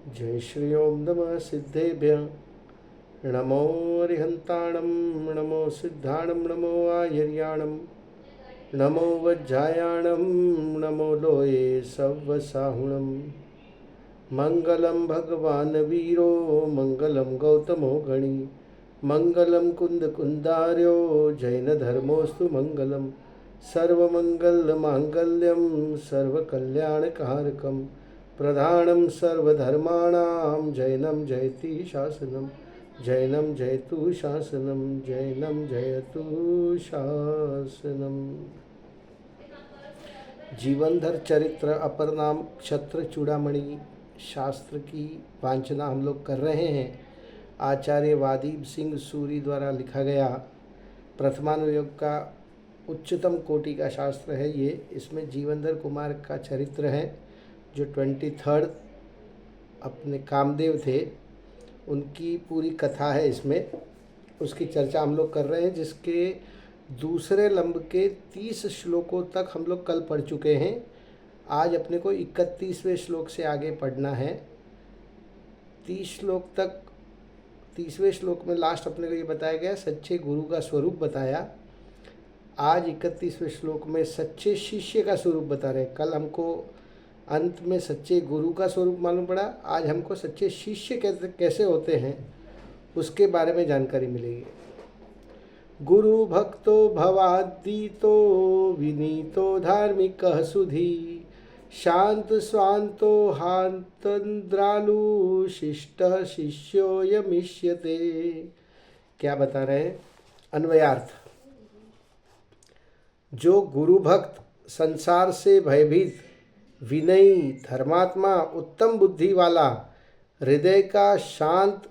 जय श्री ओम नमः सिद्धेभ्य नमो रिहंताणं नमो सिद्धाणं नमो आयर्याणं नमो वज्जायाणं नमो लोये सव्वसाहुणं मंगलम भगवान वीरो मंगलम गौतमो गणी मंगलम कुंद कुंदार्यो जैन धर्मोस्तु मंगलम सर्वमंगल मांगल्यम सर्वकल्याणकारकम प्रधानम सर्वधर्माणां जैनम जयति शासनम जैनम जयतु शासनम जैनम जयतु शासनम। जीवनधर चरित्र अपर नाम क्षत्र चूड़ामणि शास्त्र की वांछना हम लोग कर रहे हैं। आचार्य वादीप सिंह सूरी द्वारा लिखा गया प्रथमानुयोग का उच्चतम कोटि का शास्त्र है ये। इसमें जीवनधर कुमार का चरित्र है जो 23rd अपने कामदेव थे, उनकी पूरी कथा है इसमें। उसकी चर्चा हम लोग कर रहे हैं, जिसके दूसरे लंब के 30 श्लोकों तक हम लोग कल पढ़ चुके हैं। आज अपने को 31वें श्लोक से आगे पढ़ना है। 30 श्लोक तक, 30वें श्लोक में लास्ट अपने को ये बताया गया, सच्चे गुरु का स्वरूप बताया। आज 31वें श्लोक में सच्चे शिष्य का स्वरूप बता रहे हैं। कल हमको अंत में सच्चे गुरु का स्वरूप मालूम पड़ा, आज हमको सच्चे शिष्य कैसे होते हैं उसके बारे में जानकारी मिलेगी। गुरु भक्तो भवादीतो विनीतो धार्मिकः सुधी शांत स्वांतो हांतंद्रालु शिष्टः शिष्यो यमिष्यते। क्या बता रहे हैं? अन्वयार्थ। जो गुरु भक्त, संसार से भयभीत, विनयी, धर्मात्मा, उत्तम बुद्धि वाला, हृदय का शांत,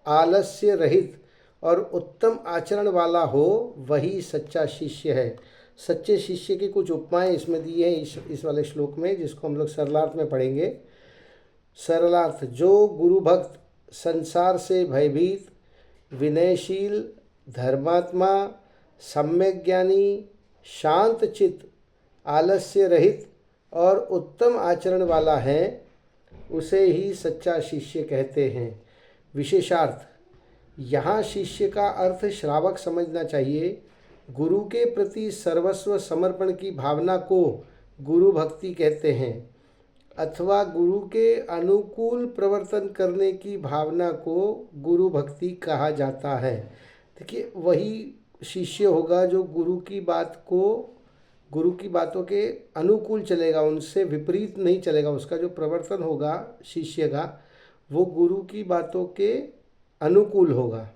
आलस्य रहित और उत्तम आचरण वाला हो, वही सच्चा शिष्य है। सच्चे शिष्य की कुछ उपमाएं इसमें दी हैं इस वाले श्लोक में, जिसको हम लोग सरलार्थ में पढ़ेंगे। सरलार्थ। जो गुरु भक्त, संसार से भयभीत, विनयशील, धर्मात्मा, सम्यक ज्ञानी, शांत चित्त, आलस्य रहित और उत्तम आचरण वाला है, उसे ही सच्चा शिष्य कहते हैं। विशेषार्थ। यहाँ शिष्य का अर्थ श्रावक समझना चाहिए। गुरु के प्रति सर्वस्व समर्पण की भावना को गुरु भक्ति कहते हैं, अथवा गुरु के अनुकूल प्रवर्तन करने की भावना को गुरु भक्ति कहा जाता है। देखिए, वही शिष्य होगा जो गुरु की बातों के अनुकूल चलेगा, उनसे विपरीत नहीं चलेगा। उसका जो प्रवर्तन होगा शिष्य का, वो गुरु की बातों के अनुकूल होगा।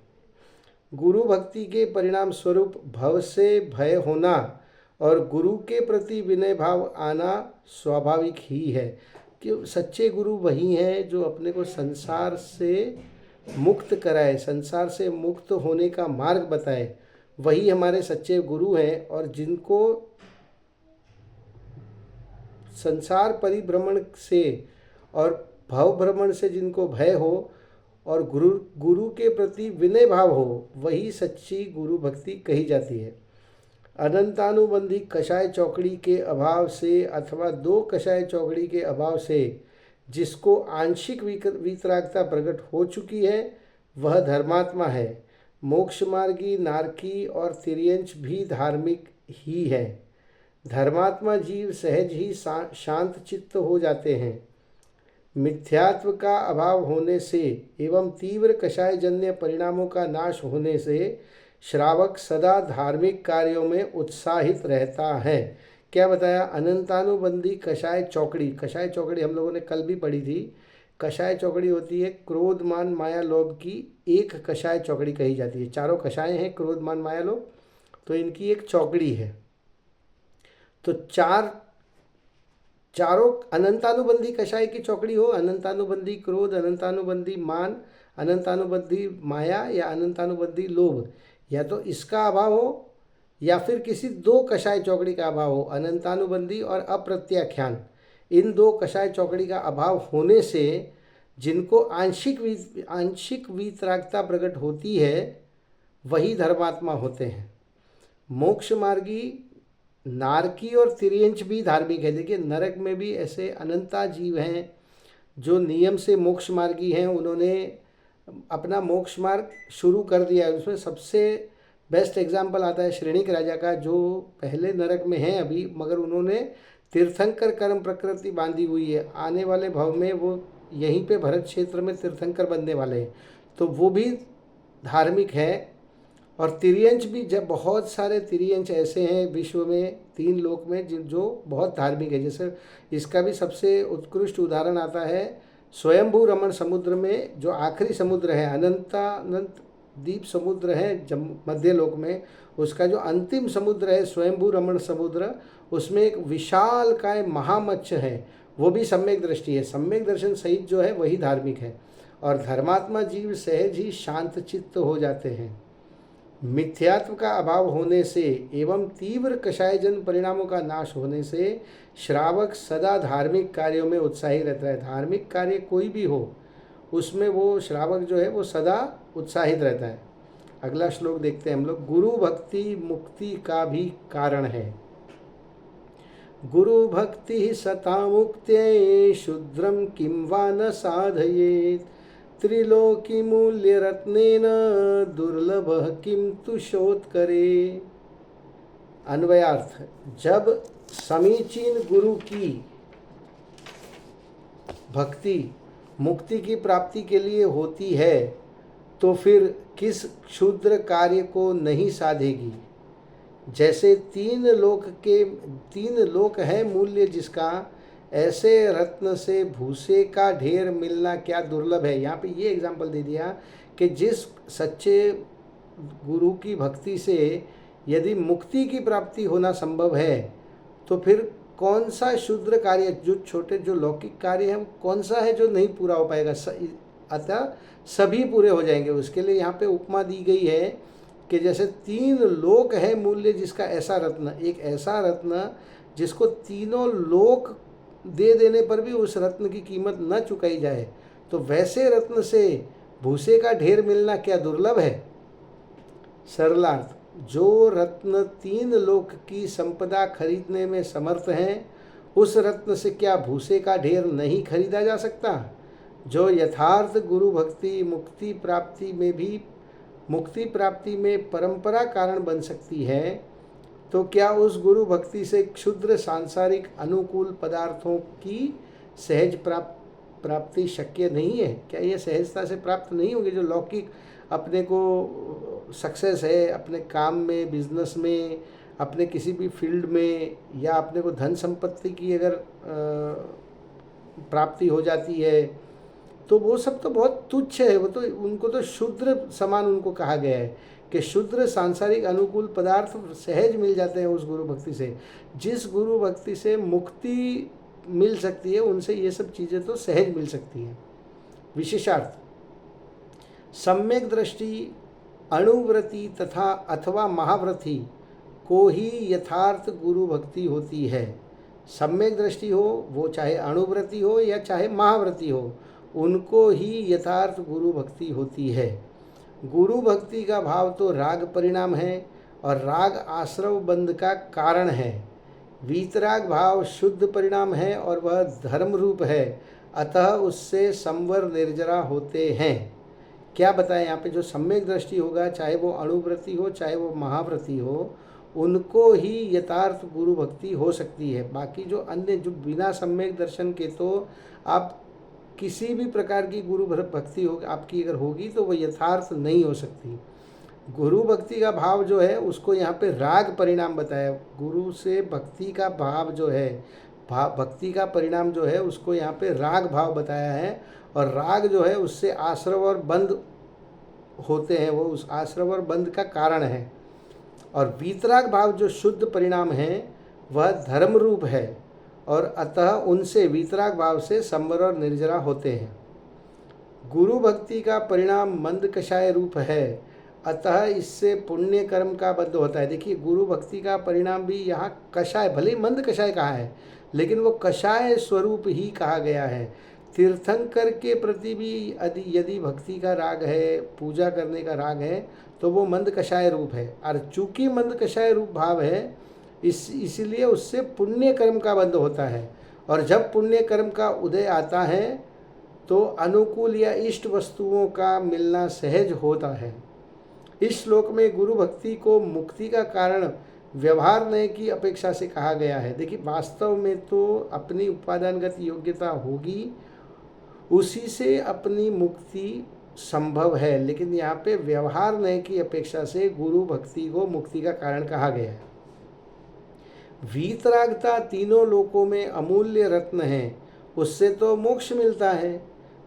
गुरु भक्ति के परिणाम स्वरूप भव से भय होना और गुरु के प्रति विनय भाव आना स्वाभाविक ही है। कि सच्चे गुरु वही हैं जो अपने को संसार से मुक्त कराए, संसार से मुक्त होने का मार्ग बताए। वही हमारे सच्चे गुरु हैं। और जिनको संसार परिभ्रमण से और भव भ्रमण से जिनको भय हो और गुरु के प्रति विनय भाव हो, वही सच्ची गुरु भक्ति कही जाती है। अनंतानुबंधी कषाय चौकड़ी के अभाव से अथवा 2 कषाय चौकड़ी के अभाव से जिसको आंशिक वीतरागता प्रकट हो चुकी है, वह धर्मात्मा है। मोक्ष मार्गी नारकी और तिर्यंच भी धार्मिक ही है। धर्मात्मा जीव सहज ही शांत चित्त हो जाते हैं। मिथ्यात्व का अभाव होने से एवं तीव्र कषायजन्य परिणामों का नाश होने से श्रावक सदा धार्मिक कार्यों में उत्साहित रहता है। क्या बताया? अनंतानुबंधी कषाय चौकड़ी। कषाय चौकड़ी हम लोगों ने कल भी पढ़ी थी। कषाय चौकड़ी होती है क्रोध मान माया लोभ की एक कषाय चौकड़ी कही जाती है। 4 कषाय हैं, क्रोध मान माया लोभ, तो इनकी एक चौकड़ी है। तो चारों अनंतानुबंधी कषाय की चौकड़ी हो, अनंतानुबंधी क्रोध, अनंतानुबंधी मान, अनंतानुबंधी माया या अनंतानुबंधी लोभ, या तो इसका अभाव हो या फिर किसी 2 कषाय चौकड़ी का अभाव हो। अनंतानुबंधी और अप्रत्याख्यान, इन 2 कषाय चौकड़ी का अभाव होने से जिनको आंशिक वीतरागता प्रकट होती है, वही धर्मात्मा होते हैं। मोक्ष मार्गी नारकी और तिर्यंच भी धार्मिक है। देखिए, नरक में भी ऐसे अनंता जीव हैं जो नियम से मोक्ष मार्गी हैं उन्होंने अपना मोक्ष मार्ग शुरू कर दिया है। उसमें सबसे बेस्ट एग्जाम्पल आता है श्रेणिक राजा का, जो पहले नरक में हैं अभी, मगर उन्होंने तीर्थंकर कर्म प्रकृति बांधी हुई है। आने वाले भव में वो यहीं पे भरत क्षेत्र में तीर्थंकर बनने वाले हैं, तो वो भी धार्मिक है। और तिर्यंच भी, जब बहुत सारे तिर्यंच ऐसे हैं विश्व में, 3 लोक में, जो बहुत धार्मिक है। जैसे इसका भी सबसे उत्कृष्ट उदाहरण आता है स्वयंभू रमण समुद्र में, जो आखिरी समुद्र है, अनंत द्वीप समुद्र है मध्य लोक में, उसका जो अंतिम समुद्र है स्वयंभू रमण समुद्र, उसमें एक विशाल काय महामत्स्य है, वो भी सम्यक दृष्टि है। सम्यक दर्शन सहित जो है वही धार्मिक है। और धर्मात्मा जीव सहज ही शांत चित्त हो जाते हैं। मिथ्यात्व का अभाव होने से एवं तीव्र कषायजन परिणामों का नाश होने से श्रावक सदा धार्मिक कार्यों में उत्साही रहता है। धार्मिक कार्य कोई भी हो, उसमें वो श्रावक जो है वो सदा उत्साहित रहता है। अगला श्लोक देखते हैं हम लोग। गुरु भक्ति मुक्ति का भी कारण है। गुरु भक्ति सता मुक्त्यै शुद्रम किं वा न साधयेत्, त्रिलोकी मूल्य रत्नेन दुर्लभ किम तु शोध करे। अन्वयार्थ, जब समीचीन गुरु की भक्ति मुक्ति की प्राप्ति के लिए होती है, तो फिर किस क्षुद्र कार्य को नहीं साधेगी। जैसे 3 लोक है मूल्य जिसका, ऐसे रत्न से भूसे का ढेर मिलना क्या दुर्लभ है। यहाँ पे ये एग्जाम्पल दे दिया कि जिस सच्चे गुरु की भक्ति से यदि मुक्ति की प्राप्ति होना संभव है, तो फिर कौन सा क्षुद्र कार्य, जो छोटे जो लौकिक कार्य हैं, कौन सा है जो नहीं पूरा हो पाएगा। अतः सभी पूरे हो जाएंगे। उसके लिए यहाँ पे उपमा दी गई है कि जैसे 3 लोक है मूल्य जिसका, ऐसा रत्न, एक ऐसा रत्न जिसको 3 लोक दे देने पर भी उस रत्न की कीमत न चुकाई जाए, तो वैसे रत्न से भूसे का ढेर मिलना क्या दुर्लभ है। सरलार्थ, जो रत्न 3 लोक की संपदा खरीदने में समर्थ हैं, उस रत्न से क्या भूसे का ढेर नहीं खरीदा जा सकता। जो यथार्थ गुरु भक्ति मुक्ति प्राप्ति में परंपरा कारण बन सकती है, तो क्या उस गुरु भक्ति से क्षुद्र सांसारिक अनुकूल पदार्थों की सहज प्राप्ति शक्य नहीं है। क्या ये सहजता से प्राप्त नहीं होंगे। जो लौकिक अपने को सक्सेस है, अपने काम में, बिजनेस में, अपने किसी भी फील्ड में, या अपने को धन संपत्ति की अगर प्राप्ति हो जाती है, तो वो सब तो बहुत तुच्छ है। वो तो उनको तो शुद्र समान उनको कहा गया है कि शुद्र सांसारिक अनुकूल पदार्थ सहज मिल जाते हैं उस गुरु भक्ति से। जिस गुरु भक्ति से मुक्ति मिल सकती है, उनसे ये सब चीज़ें तो सहज मिल सकती हैं। विशेषार्थ, सम्यक दृष्टि अणुव्रति तथा अथवा महाव्रति को ही यथार्थ गुरु भक्ति होती है। सम्यक दृष्टि हो, वो चाहे अणुव्रति हो या चाहे महाव्रति हो, उनको ही यथार्थ गुरु भक्ति होती है। गुरु भक्ति का भाव तो राग परिणाम है और राग आश्रव बंध का कारण है। वीतराग भाव शुद्ध परिणाम है और वह धर्म रूप है, अतः उससे संवर निर्जरा होते हैं। क्या बताएं यहाँ पे, जो सम्यक दृष्टि होगा, चाहे वो अणुव्रति हो चाहे वो महाव्रति हो, उनको ही यथार्थ गुरु भक्ति हो सकती है। बाकी जो अन्य, जो बिना सम्यक दर्शन के, तो आप किसी भी प्रकार की गुरु भक्ति हो आपकी अगर होगी तो वो यथार्थ नहीं हो सकती। गुरु भक्ति का भाव जो है उसको यहाँ पे राग परिणाम बताया। गुरु से भक्ति का भाव जो है, भक्ति का परिणाम जो है, उसको यहाँ पे राग भाव बताया है। और राग जो है उससे आश्रव और बंध होते हैं, वो उस आश्रव और बंध का कारण है। और वीतराग भाव जो शुद्ध परिणाम है वह धर्म रूप है, और अतः उनसे वीतराग भाव से संवर और निर्जरा होते हैं। गुरु भक्ति का परिणाम मंद कषाय रूप है, अतः इससे पुण्य कर्म का बद्ध होता है। देखिए, गुरु भक्ति का परिणाम भी यहाँ कषाय, भले ही मंद कषाय कहा है, लेकिन वो कषाय स्वरूप ही कहा गया है। तीर्थंकर के प्रति भी यदि भक्ति का राग है, पूजा करने का राग है, तो वो मंद कषाय रूप है। और चूंकि मंद कषाय रूप भाव है, इसीलिए उससे पुण्य कर्म का बंध होता है। और जब पुण्य कर्म का उदय आता है, तो अनुकूल या इष्ट वस्तुओं का मिलना सहज होता है। इस श्लोक में गुरु भक्ति को मुक्ति का कारण व्यवहार नय की अपेक्षा से कहा गया है। देखिए, वास्तव में तो अपनी उपादानगत योग्यता होगी, उसी से अपनी मुक्ति संभव है, लेकिन यहाँ पे व्यवहार नय की अपेक्षा से गुरु भक्ति को मुक्ति का कारण कहा गया है। वीतरागता तीनों लोकों में अमूल्य रत्न है, उससे तो मोक्ष मिलता है।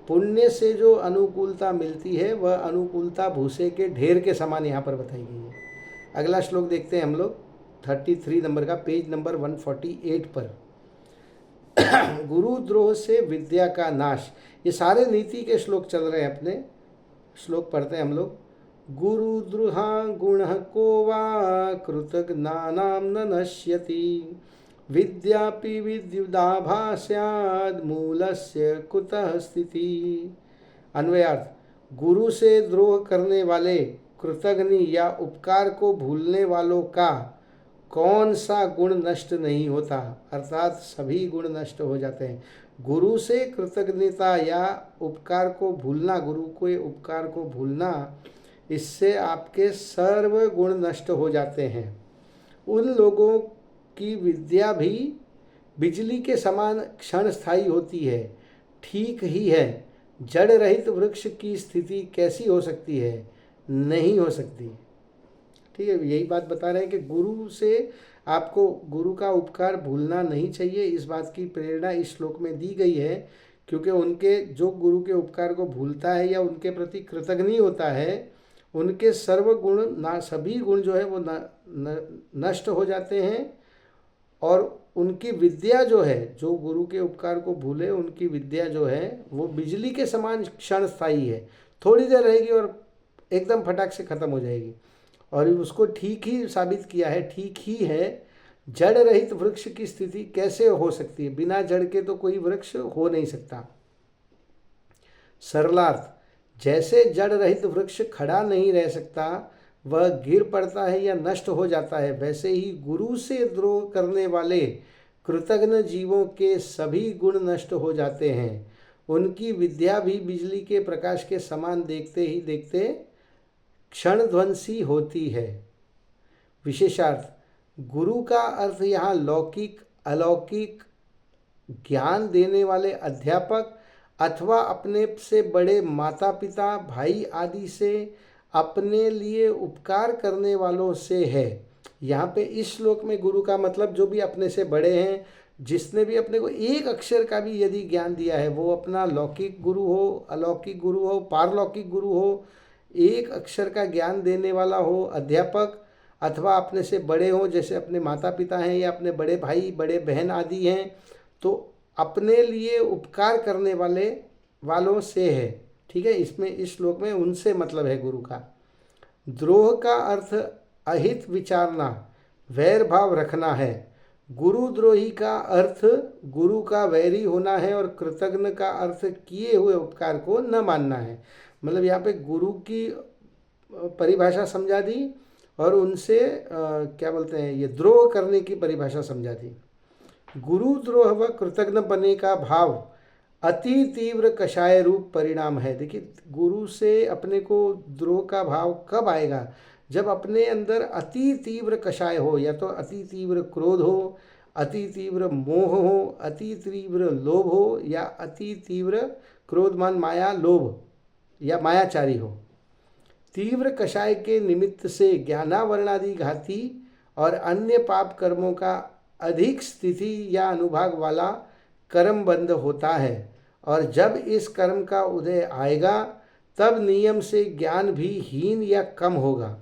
पुण्य से जो अनुकूलता मिलती है वह अनुकूलता भूसे के ढेर के समान यहाँ पर बताई गई है। अगला श्लोक देखते हैं हम लोग 33 नंबर का, पेज नंबर 148 पर। गुरुद्रोह से विद्या का नाश, ये सारे नीति के श्लोक चल रहे हैं अपने। श्लोक पढ़ते हैं हम लोग। गुरुद्रुहा गुणः को वा कृतघ्नानां न नश्यति, विद्यापि विद्युदाभा स्याद् मूलस्य कुतः स्थिति। अन्वयार्थ, गुरु से द्रोह करने वाले, कृतघ्नि या उपकार को भूलने वालों का कौन सा गुण नष्ट नहीं होता, अर्थात सभी गुण नष्ट हो जाते हैं। गुरु से कृतज्ञता या उपकार को भूलना, गुरु के उपकार को भूलना, इससे आपके सर्व गुण नष्ट हो जाते हैं। उन लोगों की विद्या भी बिजली के समान क्षण स्थायी होती है। ठीक ही है, जड़ रहित वृक्ष की स्थिति कैसी हो सकती है? नहीं हो सकती। ठीक है, यही बात बता रहे हैं कि गुरु से आपको गुरु का उपकार भूलना नहीं चाहिए। इस बात की प्रेरणा इस श्लोक में दी गई है, क्योंकि उनके जो गुरु के उपकार को भूलता है या उनके प्रति कृतज्ञ होता है, उनके सर्व गुण ना सभी गुण जो है वो नष्ट हो जाते हैं, और उनकी विद्या जो है, जो गुरु के उपकार को भूले, उनकी विद्या जो है वो बिजली के समान क्षण स्थायी है, थोड़ी देर रहेगी और एकदम फटाक से खत्म हो जाएगी। और उसको ठीक ही साबित किया है, ठीक ही है। जड़ रहित वृक्ष की स्थिति कैसे हो सकती है? बिना जड़ के तो कोई वृक्ष हो नहीं सकता। सरलार्थ, जैसे जड़ रहित वृक्ष खड़ा नहीं रह सकता, वह गिर पड़ता है या नष्ट हो जाता है, वैसे ही गुरु से द्रोह करने वाले कृतघ्न जीवों के सभी गुण नष्ट हो जाते हैं। उनकी विद्या भी बिजली के प्रकाश के समान देखते ही देखते क्षणध्वंसी होती है। विशेषार्थ, गुरु का अर्थ यहाँ लौकिक अलौकिक ज्ञान देने वाले अध्यापक अथवा अपने से बड़े माता पिता भाई आदि से अपने लिए उपकार करने वालों से है। यहाँ पे इस श्लोक में गुरु का मतलब जो भी अपने से बड़े हैं, जिसने भी अपने को एक अक्षर का भी यदि ज्ञान दिया है, वो अपना लौकिक गुरु हो, अलौकिक गुरु हो, पारलौकिक गुरु हो, एक अक्षर का ज्ञान देने वाला हो, अध्यापक, अथवा अपने से बड़े हों, जैसे अपने माता पिता हैं या अपने बड़े भाई बड़े बहन आदि हैं, तो अपने लिए उपकार करने वालों से है। ठीक है, इसमें इस श्लोक में उनसे मतलब है गुरु का। द्रोह का अर्थ अहित विचारना, वैर भाव रखना है। गुरुद्रोही का अर्थ गुरु का वैरी होना है, और कृतघ्न का अर्थ किए हुए उपकार को न मानना है। मतलब यहाँ पे गुरु की परिभाषा समझा दी और उनसे क्या बोलते हैं, ये द्रोह करने की परिभाषा समझा दी। गुरुद्रोह व कृतघ्न बने का भाव अति तीव्र कषाय रूप परिणाम है। देखिए, गुरु से अपने को द्रोह का भाव कब आएगा? जब अपने अंदर अति तीव्र कषाय हो, या तो अति तीव्र क्रोध हो, अति तीव्र मोह हो, अति तीव्र लोभ हो, या अति तीव्र क्रोध मान माया लोभ या मायाचारी हो। तीव्र कषाय के निमित्त से ज्ञानावरणादि घाती और अन्य पाप कर्मों का अधिक स्थिति या अनुभाग वाला कर्म बंध होता है, और जब इस कर्म का उदय आएगा तब नियम से ज्ञान भी हीन या कम होगा।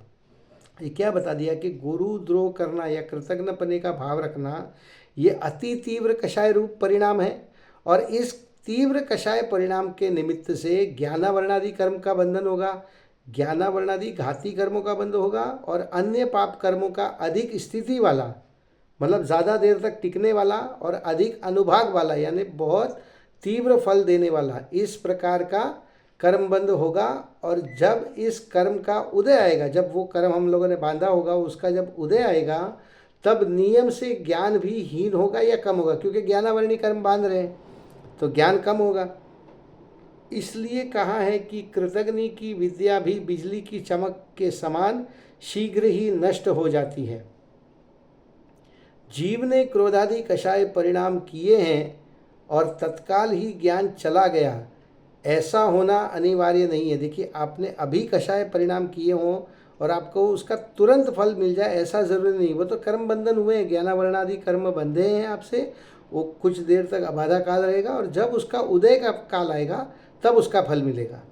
ये क्या बता दिया कि गुरु द्रोह करना या कृतज्ञपने का भाव रखना, ये अति तीव्र कषाय रूप परिणाम है, और इस तीव्र कषाय परिणाम के निमित्त से ज्ञानावरणादि कर्म का बंधन होगा, ज्ञानावरणादि घाती कर्मों का बंध होगा, और अन्य पाप कर्मों का अधिक स्थिति वाला, मतलब ज़्यादा देर तक टिकने वाला और अधिक अनुभाग वाला, यानी बहुत तीव्र फल देने वाला, इस प्रकार का कर्म बंध होगा। और जब इस कर्म का उदय आएगा, जब वो कर्म हम लोगों ने बांधा होगा उसका जब उदय आएगा, तब नियम से ज्ञान भी हीन होगा या कम होगा, क्योंकि ज्ञानावरणी कर्म बांध रहे हैं तो ज्ञान कम होगा। इसलिए कहा है कि कृतघ्नि की विद्या भी बिजली की चमक के समान शीघ्र ही नष्ट हो जाती है। जीव ने क्रोधादि कषाय परिणाम किए हैं और तत्काल ही ज्ञान चला गया, ऐसा होना अनिवार्य नहीं है। देखिए, आपने अभी कषाय परिणाम किए हों और आपको उसका तुरंत फल मिल जाए, ऐसा ज़रूरी नहीं। वो तो कर्म बंधन हुए हैं, ज्ञानावरणादि कर्म बंधे हैं आपसे, वो कुछ देर तक अबाधा काल रहेगा और जब उसका उदय का काल आएगा तब उसका फल मिलेगा।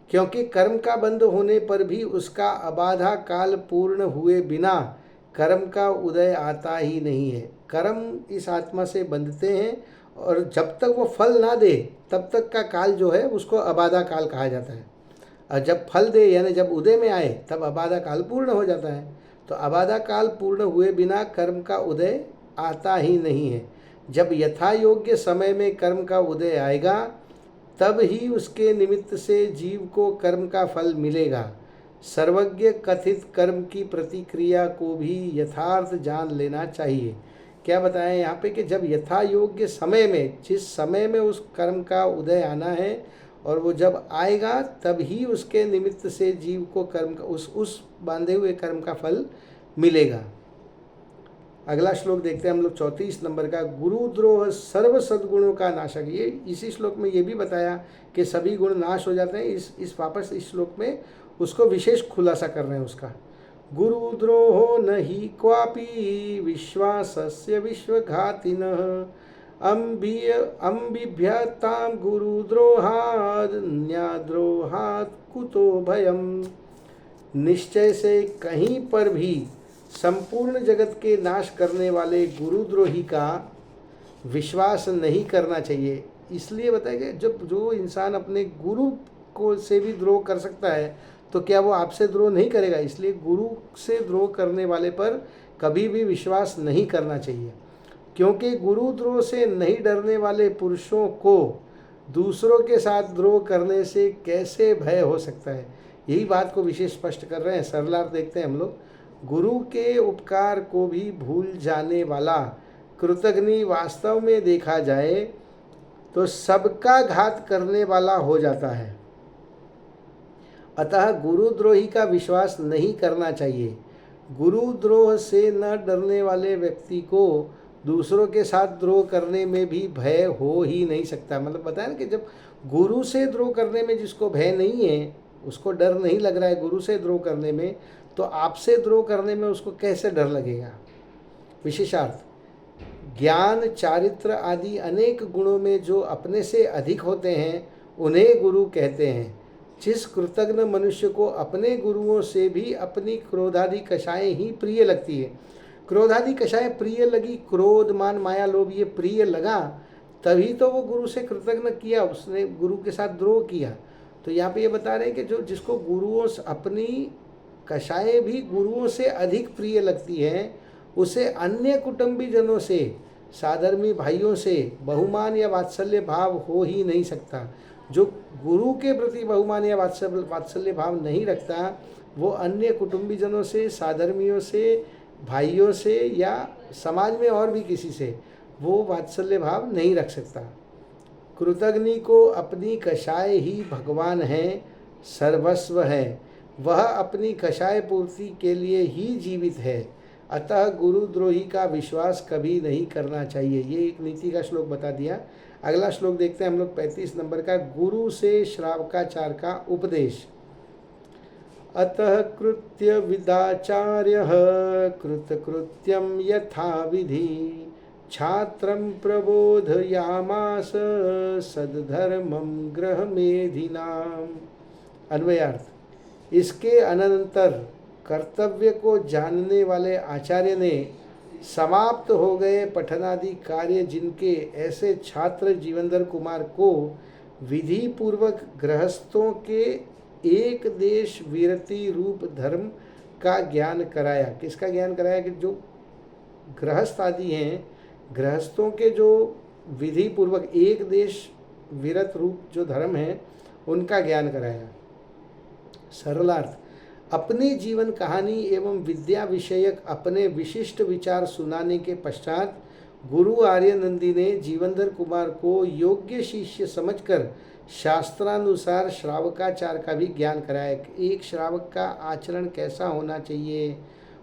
क्योंकि कर्म का बंध होने पर भी उसका अबाधा काल पूर्ण हुए बिना कर्म का उदय आता ही नहीं है। कर्म इस आत्मा से बंधते हैं और जब तक वो फल ना दे तब तक का काल जो है उसको अबाधा काल कहा जाता है, और जब फल दे यानी जब उदय में आए तब अबाधा काल पूर्ण हो जाता है। तो अबाधा काल पूर्ण हुए बिना कर्म का उदय आता ही नहीं है। जब यथा योग्य समय में कर्म का उदय आएगा तब ही उसके निमित्त से जीव को कर्म का फल मिलेगा। सर्वज्ञ कथित कर्म की प्रतिक्रिया को भी यथार्थ जान लेना चाहिए। क्या बताएं यहाँ पे कि जब यथा योग्य समय में, जिस समय में उस कर्म का उदय आना है और वो जब आएगा तब ही उसके निमित्त से जीव को कर्म का उस बांधे हुए कर्म का फल मिलेगा। अगला श्लोक देखते हैं हम लोग 34 नंबर का। गुरुद्रोह सर्व सद्गुणों का नाशक। ये इसी श्लोक में ये भी बताया कि सभी गुण नाश हो जाते हैं। इस वापस इस श्लोक में उसको विशेष खुलासा कर रहे हैं उसका। गुरुद्रोहो न हि क्वापि विश्वासस्य विश्वघातिनः अम्बिभ्यतां गुरुद्रोहात् न्याद्रोहात् कुतो भयम्। निश्चय से कहीं पर भी संपूर्ण जगत के नाश करने वाले गुरुद्रोही का विश्वास नहीं करना चाहिए। इसलिए बताया कि जब जो इंसान अपने गुरु को से भी द्रोह कर सकता है तो क्या वो आपसे द्रोह नहीं करेगा। इसलिए गुरु से द्रोह करने वाले पर कभी भी विश्वास नहीं करना चाहिए, क्योंकि गुरु द्रोह से नहीं डरने वाले पुरुषों को दूसरों के साथ द्रोह करने से कैसे भय हो सकता है। यही बात को विशेष स्पष्ट कर रहे हैं। सरलार्थ देखते हैं हम लोग। गुरु के उपकार को भी भूल जाने वाला कृतघ्नि वास्तव में देखा जाए तो सबका घात करने वाला हो जाता है। अतः गुरुद्रोही का विश्वास नहीं करना चाहिए। गुरुद्रोह से न डरने वाले व्यक्ति को दूसरों के साथ द्रोह करने में भी भय हो ही नहीं सकता। मतलब बताया ना कि जब गुरु से द्रोह करने में जिसको भय नहीं है, उसको डर नहीं लग रहा है गुरु से द्रोह करने में, तो आपसे द्रोह करने में उसको कैसे डर लगेगा। विशेषार्थ ज्ञान, चारित्र आदि अनेक गुणों में जो अपने से अधिक होते हैं उन्हें गुरु कहते हैं। जिस कृतघ्न मनुष्य को अपने गुरुओं से भी अपनी क्रोधादि कषाएं ही प्रिय लगती है, क्रोधादि कषाएं प्रिय लगी, क्रोध, मान, माया, लोभ ये प्रिय लगा, तभी तो वो गुरु से कृतघ्न किया, उसने गुरु के साथ द्रोह किया। तो यहाँ पे ये बता रहे हैं कि जो जिसको गुरुओं से अपनी कषाएं भी गुरुओं से अधिक प्रिय लगती हैं, उसे अन्य कुटुंबी जनों से, साधर्मी भाइयों से बहुमान या वात्सल्य भाव हो ही नहीं सकता। जो गुरु के प्रति बहुमान या वात्सल्य भाव नहीं रखता, वो अन्य कुटुंबी जनों से, साधर्मियों से, भाइयों से या समाज में और भी किसी से वो वात्सल्य भाव नहीं रख सकता। कृतघ्नि को अपनी कषाय ही भगवान है, सर्वस्व है। वह अपनी कषाय पूर्ति के लिए ही जीवित है। अतः गुरुद्रोही का विश्वास कभी नहीं करना चाहिए। ये एक नीति का श्लोक बता दिया। अगला श्लोक देखते हैं हम लोग 35 नंबर का। गुरु से श्रावकाचार का उपदेश। अतः कृत्य विदाचार्यः कृतकृत्यं यथा विधि छात्रं प्रबोधयामास सद्धर्मं गृहमेधिनाम्। अन्वयार्थ। इसके अनंतर कर्तव्य को जानने वाले आचार्य ने समाप्त हो गए पठनादि कार्य जिनके ऐसे छात्र जीवनधर कुमार को विधि पूर्वक गृहस्थों के एक देश विरति रूप धर्म का ज्ञान कराया। किसका ज्ञान कराया? कि जो गृहस्थ आदि हैं, गृहस्थों के जो विधि पूर्वक एक देश विरत रूप जो धर्म है उनका ज्ञान कराया। सरलार्थ। अपनी जीवन कहानी एवं विद्या विषयक अपने विशिष्ट विचार सुनाने के पश्चात गुरु आर्यनंदी ने जीवनधर कुमार को योग्य शिष्य समझकर शास्त्रानुसार श्रावकाचार का भी ज्ञान कराया। एक श्रावक का आचरण कैसा होना चाहिए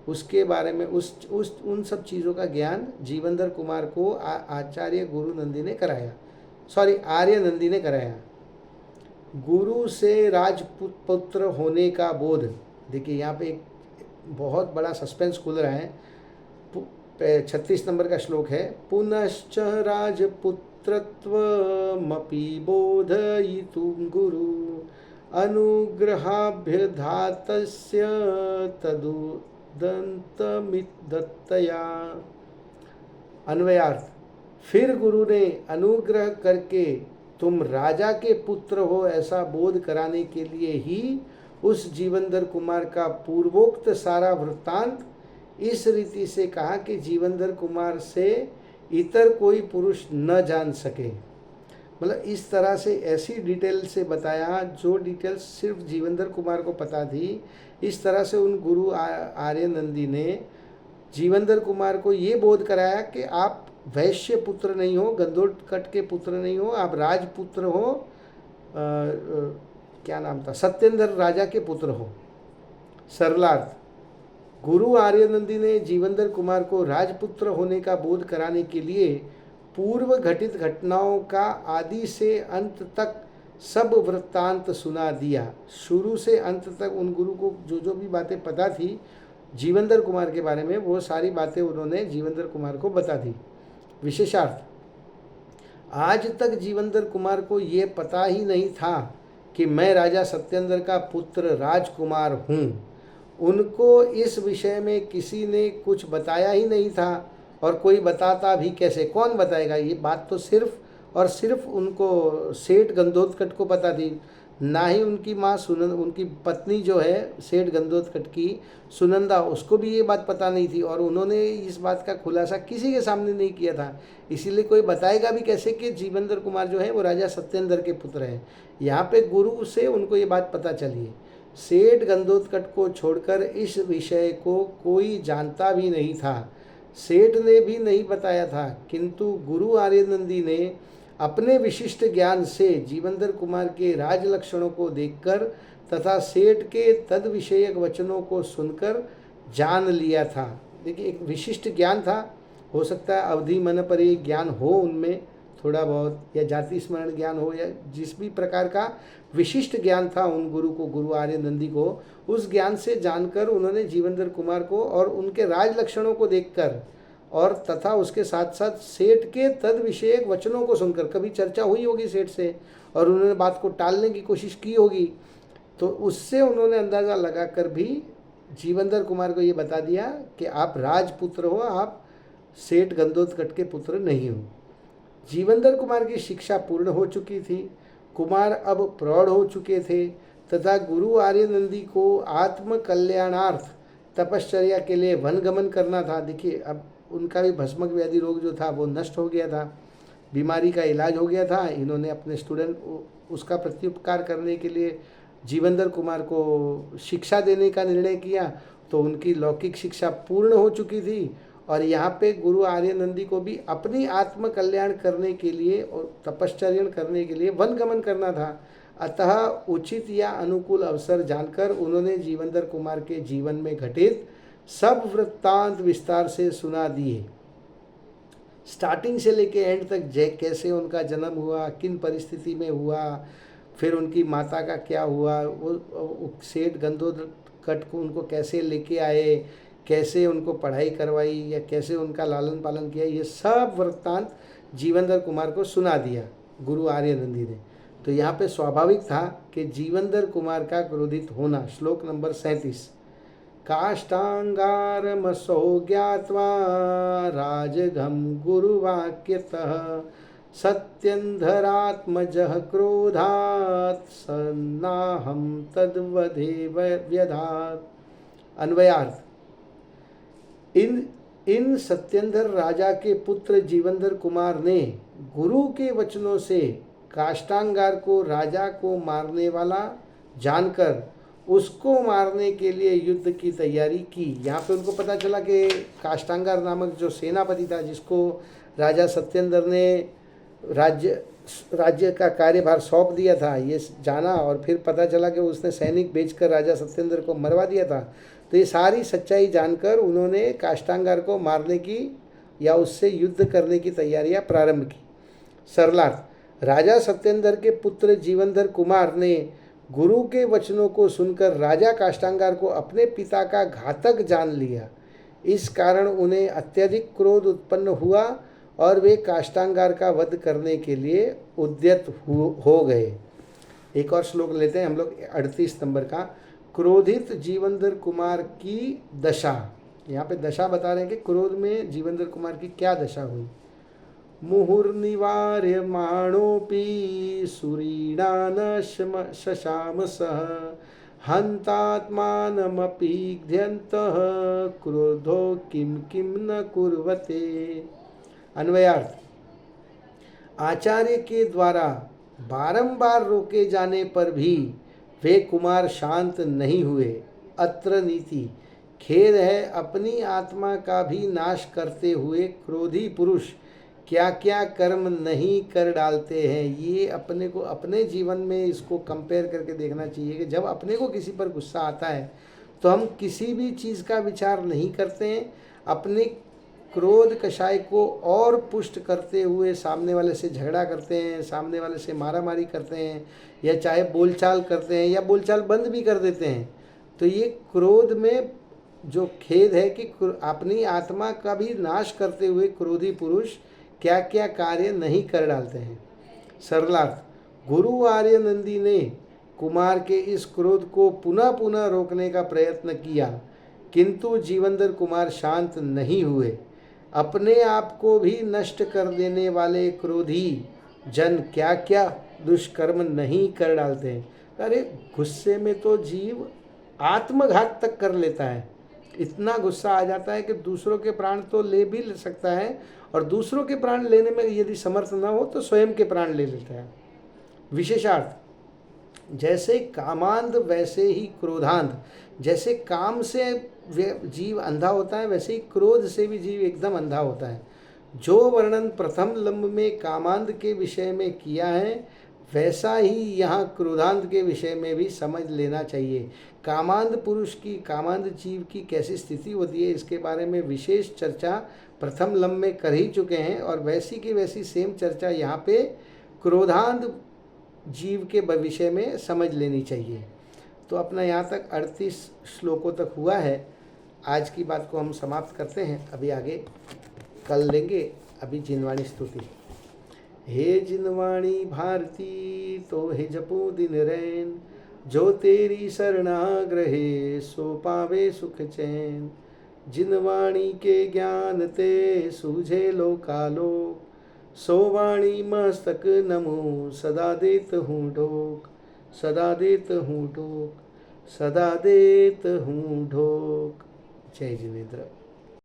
उसके बारे में उन सब चीज़ों का ज्ञान जीवनधर कुमार को आचार्य गुरु नंदी ने कराया, आर्य नंदी ने कराया। गुरु से राजपुत्र होने का बोध। देखिए यहाँ पे एक बहुत बड़ा सस्पेंस खुल रहा है। 36 नंबर का श्लोक है, पुनश्च राजपुत्रत्वमपि बोधयितुं गुरु अनुग्रहाभ्यधातस्य तदुदन्तमिदत्तया। अन्वयार्थ, फिर गुरु ने अनुग्रह करके तुम राजा के पुत्र हो ऐसा बोध कराने के लिए ही उस जीवनधर कुमार का पूर्वोक्त सारा वृत्तांत इस रीति से कहा कि जीवनधर कुमार से इतर कोई पुरुष न जान सके। मतलब इस तरह से ऐसी डिटेल से बताया जो डिटेल्स सिर्फ जीवनधर कुमार को पता थी। इस तरह से उन गुरु आर्य नंदी ने जीवनधर कुमार को ये बोध कराया कि आप वैश्य पुत्र नहीं हो, गंधोटकट के पुत्र नहीं हो, आप राजपुत्र हो। क्या नाम था, सत्येंद्र राजा के पुत्र हो। सरलार्थ, गुरु आर्यनंदी ने जीवनधर कुमार को राजपुत्र होने का बोध कराने के लिए पूर्व घटित घटनाओं का आदि से अंत तक सब वृत्तांत सुना दिया। शुरू से अंत तक उन गुरु को जो जो भी बातें पता थी जीवनधर कुमार के बारे में, वो सारी बातें उन्होंने जीवनधर कुमार को बता दी। विशेषार्थ, आज तक जीवनधर कुमार को ये पता ही नहीं था कि मैं राजा सत्येंद्र का पुत्र राजकुमार हूँ। उनको इस विषय में किसी ने कुछ बताया ही नहीं था, और कोई बताता भी कैसे, कौन बताएगा। ये बात तो सिर्फ और सिर्फ उनको सेठ गंधोत्कच को पता थी, ना ही उनकी माँ उनकी पत्नी जो है सेठ गंधोत्कच की सुनंदा, उसको भी ये बात पता नहीं थी, और उन्होंने इस बात का खुलासा किसी के सामने नहीं किया था। इसीलिए कोई बताएगा भी कैसे कि जीवनधर कुमार जो है वो राजा सत्येंद्र के पुत्र हैं। यहाँ पे गुरु से उनको ये बात पता चली है। सेठ गंधोत्कच को छोड़कर इस विषय को कोई जानता भी नहीं था, सेठ ने भी नहीं बताया था, किंतु गुरु आर्यनंदी ने अपने विशिष्ट ज्ञान से जीवनधर कुमार के राज लक्षणों को देखकर तथा सेठ के तद विषयक वचनों को सुनकर जान लिया था। देखिए एक विशिष्ट ज्ञान था, हो सकता है अवधि मन पर ये ज्ञान हो उनमें थोड़ा बहुत, या जाति स्मरण ज्ञान हो, या जिस भी प्रकार का विशिष्ट ज्ञान था उन गुरु को, गुरु आर्यनंदी को, उस ज्ञान से जानकर उन्होंने जीवनधर कुमार को और उनके राज लक्षणों को देखकर और तथा उसके साथ साथ सेठ के तद विषयक वचनों को सुनकर, कभी चर्चा हुई होगी सेठ से और उन्होंने बात को टालने की कोशिश की होगी, तो उससे उन्होंने अंदाज़ा लगाकर भी जीवनधर कुमार को ये बता दिया कि आप राजपुत्र हो, आप सेठ गंधोत्कच के पुत्र नहीं हो। जीवनधर कुमार की शिक्षा पूर्ण हो चुकी थी, कुमार अब प्रौढ़ हो चुके थे तथा गुरु आर्यनंदी को आत्म कल्याणार्थ तपश्चर्या के लिए वनगमन करना था। देखिए अब उनका भी भस्मक व्याधि रोग जो था वो नष्ट हो गया था, बीमारी का इलाज हो गया था। इन्होंने अपने स्टूडेंट उसका प्रत्युपकार करने के लिए जीवनधर कुमार को शिक्षा देने का निर्णय किया, तो उनकी लौकिक शिक्षा पूर्ण हो चुकी थी और यहाँ पे गुरु आर्यनंदी को भी अपनी आत्म कल्याण करने के लिए और तपश्चर्यन करने के लिए वनगमन करना था। अतः उचित या अनुकूल अवसर जानकर उन्होंने जीवनधर कुमार के जीवन में घटित सब वृत्तांत विस्तार से सुना दिए, स्टार्टिंग से लेके एंड तक, कैसे उनका जन्म हुआ, किन परिस्थिति में हुआ, फिर उनकी माता का क्या हुआ, वो सेठ गंधोत्कच को उनको कैसे लेके आए, कैसे उनको पढ़ाई करवाई या कैसे उनका लालन पालन किया, ये सब वृत्तांत जीवनधर कुमार को सुना दिया गुरु आर्यनंदी ने। तो यहाँ पे स्वाभाविक था कि जीवनधर कुमार का क्रोधित होना। श्लोक नंबर 37, काष्टांगारमसौ ज्ञात्वा राजघं गुरुवाक्यतः सत्येंद्रात्मजः क्रोधात् सन्नाहं तद्वधे व्यधात्। अन्वयार्थ, इन सत्येंद्र राजा के पुत्र जीवनधर कुमार ने गुरु के वचनों से काष्टांगार को राजा को मारने वाला जानकर उसको मारने के लिए युद्ध की तैयारी की। यहाँ पे उनको पता चला कि काष्टांगार नामक जो सेनापति था जिसको राजा सत्येंद्र ने राज्य राज्य का कार्यभार सौंप दिया था, ये जाना और फिर पता चला कि उसने सैनिक बेचकर राजा सत्येंद्र को मरवा दिया था। तो ये सारी सच्चाई जानकर उन्होंने काष्टांगार को मारने की या उससे युद्ध करने की तैयारियां प्रारंभ की। सरलार्थ, राजा सत्येंद्र के पुत्र जीवनधर कुमार ने गुरु के वचनों को सुनकर राजा काष्टांगार को अपने पिता का घातक जान लिया। इस कारण उन्हें अत्यधिक क्रोध उत्पन्न हुआ और वे काष्टांगार का वध करने के लिए उद्यत हो गए। एक और श्लोक लेते हैं हम लोग 38 नंबर का। क्रोधित जीवनधर कुमार की दशा, यहाँ पे दशा बता रहे हैं कि क्रोध में जीवनधर कुमार की क्या दशा हुई। मुहुर्निवार्य माणोपि सुरीणान शशाम सह हन्तात्मानमपीध्यन्तः क्रोधो किम किम न कुर्वते। अन्वयार्थ, आचार्य के द्वारा बारंबार रोके जाने पर भी वे कुमार शांत नहीं हुए। अत्र नीति, खेद है अपनी आत्मा का भी नाश करते हुए क्रोधी पुरुष क्या क्या कर्म नहीं कर डालते हैं। ये अपने को अपने जीवन में इसको कंपेयर करके देखना चाहिए कि जब अपने को किसी पर गुस्सा आता है तो हम किसी भी चीज़ का विचार नहीं करते हैं, अपने क्रोध कषाय को और पुष्ट करते हुए सामने वाले से झगड़ा करते हैं, सामने वाले से मारामारी करते हैं, या चाहे बोलचाल करते हैं या बोलचाल बंद भी कर देते हैं। तो ये क्रोध में जो खेद है कि अपनी आत्मा का भी नाश करते हुए क्रोधी पुरुष क्या क्या कार्य नहीं कर डालते हैं। सरलार्थ, गुरु आर्य नंदी ने कुमार के इस क्रोध को पुनः पुनः रोकने का प्रयत्न किया, किंतु जीवनधर कुमार शांत नहीं हुए। अपने आप को भी नष्ट कर देने वाले क्रोधी जन क्या क्या दुष्कर्म नहीं कर डालते हैं। अरे गुस्से में तो जीव आत्मघात तक कर लेता है, इतना गुस्सा आ जाता है कि दूसरों के प्राण तो ले भी ले सकता है, और दूसरों के प्राण लेने में यदि समर्थ न हो तो स्वयं के प्राण ले लेता है। विशेषार्थ, जैसे कामांध वैसे ही क्रोधांध। जैसे काम से जीव अंधा होता है, वैसे ही क्रोध से भी जीव एकदम अंधा होता है। जो वर्णन प्रथम लंब में कामांध के विषय में किया है, वैसा ही यहाँ क्रोधांध के विषय में भी समझ लेना चाहिए। कामांध पुरुष की, कामांध जीव की कैसी स्थिति होती है, इसके बारे में विशेष चर्चा प्रथम लंब में कर ही चुके हैं, और वैसी की वैसी सेम चर्चा यहाँ पे क्रोधांध जीव के विषय में समझ लेनी चाहिए। तो अपना यहाँ तक 38 श्लोकों तक हुआ है। आज की बात को हम समाप्त करते हैं, अभी आगे कल लेंगे। अभी जिनवाणी स्तुति। हे जिनवाणी भारती तो हे जपो दिन रैन, जो तेरी शरणाग्रहे सो पावे सुख चैन। जिनवाणी के ज्ञान ते सूझे लोकालोक, सो वाणी मस्तक नमो सदा देत हूँ ढोक, सदा देत हूँ ढोक, सदा देत हूँ ढोक। जय जिनेन्द्र।